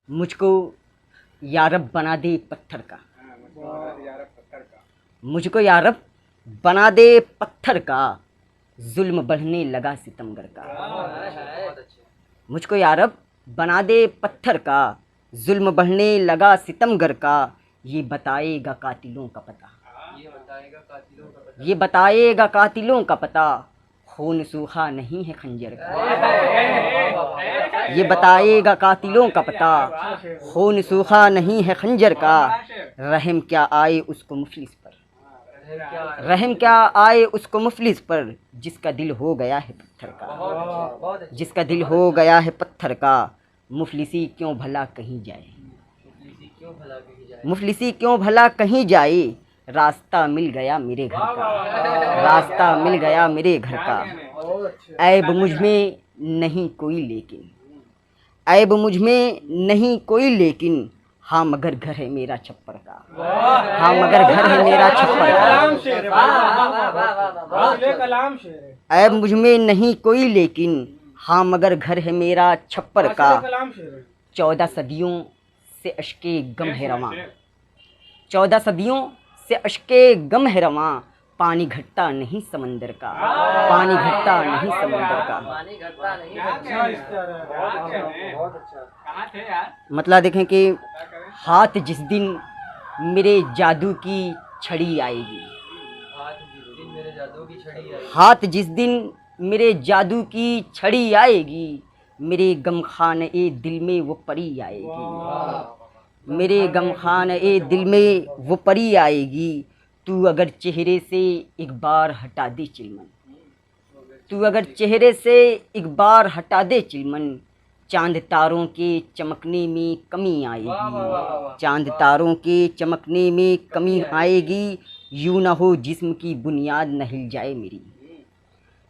मुझको यारब बना दे पत्थर का, मुझको यारब बना दे पत्थर का, जुल्म बढ़ने लगा सितमगर का। मुझको यारब बना दे पत्थर का, जुल्म बढ़ने लगा सितमगर का। ये बताएगा कातिलों का पता, ये बताएगा कातिलों का पता, खून सूखा नहीं है खंजर का। ये बताएगा कातिलों का पता, खून सूखा नहीं है खंजर का। रहम क्या आए उसको मुफलिस पर, रहम क्या आए उसको मुफलिस पर, जिसका दिल हो गया है पत्थर का, जिसका दिल हो गया है पत्थर का। मुफलिसी क्यों भला कहीं जाए, मुफलिसी क्यों भला कहीं जाए, रास्ता मिल गया मेरे घर का, रास्ता मिल गया मेरे घर का। ऐब मुझ में नहीं कोई लेकिन, ऐब मुझ में नहीं कोई लेकिन, हाँ मगर घर है मेरा छप्पर का, हाँ मगर घर है मेरा छप्पर का। ऐब मुझ में नहीं कोई लेकिन, हाँ मगर घर है मेरा छप्पर का। 14 सदियों से अश्के गम है रवां, 14 सदियों से अश्के गम है रवां। पानी घटता नहीं समंदर का, पानी घटता नहीं समंदर का। मतलब देखें कि हाथ जिस दिन मेरे जादू की छड़ी आएगी, हाथ जिस दिन मेरे जादू की छड़ी आएगी, मेरे गमखाने दिल में वो परी आएगी, मेरे गमखाने दिल में वो परी आएगी। तू अगर चेहरे से एक बार हटा दे चिलमन, तू अगर चेहरे से एक बार हटा दे चिलमन, चांद तारों के चमकने में कमी आएगी, चांद तारों के चमकने में कमी आएगी। यूं ना हो जिस्म की बुनियाद न हिल जाए मेरी,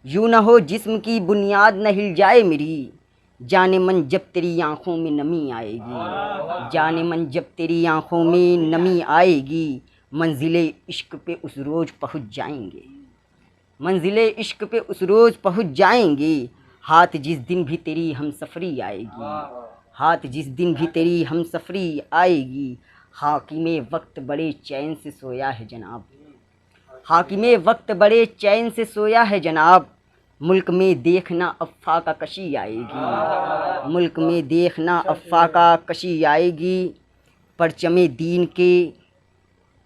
यूं ना हो जिस्म की बुनियाद न हिल जाए मेरी। जाने मन जब तेरी आंखों में नमी आएगी, जाने मन जब तेरी आंखों में नमी आएगी। मंजिले इश्क पे उस रोज़ पहुँच जाएंगे, मंजिले इश्क पे उस रोज़ पहुँच जाएंगे। हाथ जिस दिन भी तेरी हम सफ़री आएगी, हाथ जिस दिन भी तेरी हम सफ़री आएगी। हाकिमे वक्त बड़े चैन से सोया है जनाब, हाकिमे वक्त बड़े चैन से सोया है जनाब। मुल्क में देखना अफ़्फ़ा का कशी आएगी, मुल्क में देखना अफ़्फ़ा का कशी आएगी। परचमे दीन के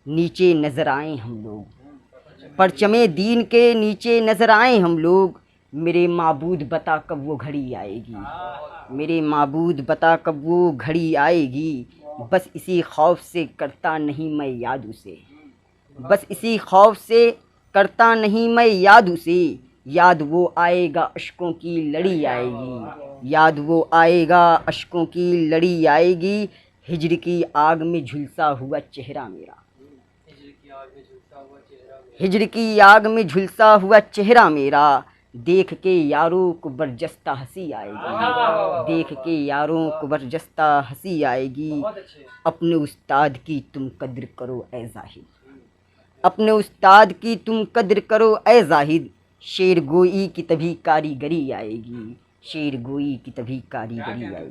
नीचे नज़र आए हम लोग, परचमे दीन के नीचे नज़र आए हम लोग। मेरे माबूद बता कब वो घड़ी आएगी, मेरे माबूद बता कब वो घड़ी आएगी। बस इसी खौफ से करता नहीं मैं याद उसे, बस इसी खौफ से करता नहीं मैं याद उसे। याद वो आएगा अश्कों की लड़ी आएगी, याद वो आएगा अश्कों की लड़ी आएगी। हिज्र की आग में झुलसा हुआ चेहरा मेरा, हिज्र की आग में झुलसा हुआ चेहरा मेरा। देख के यारों को बरजस्ता हंसी आएगी, देख के यारों को बरजस्ता हंसी आएगी। अपने उस्ताद की तुम कद्र करो ए जाहिद, अपने उस्ताद की तुम कद्र करो ए जाहिद। शेर गोई की तभी कारीगरी आएगी, शेर गोई की तभी कारीगरी आएगी।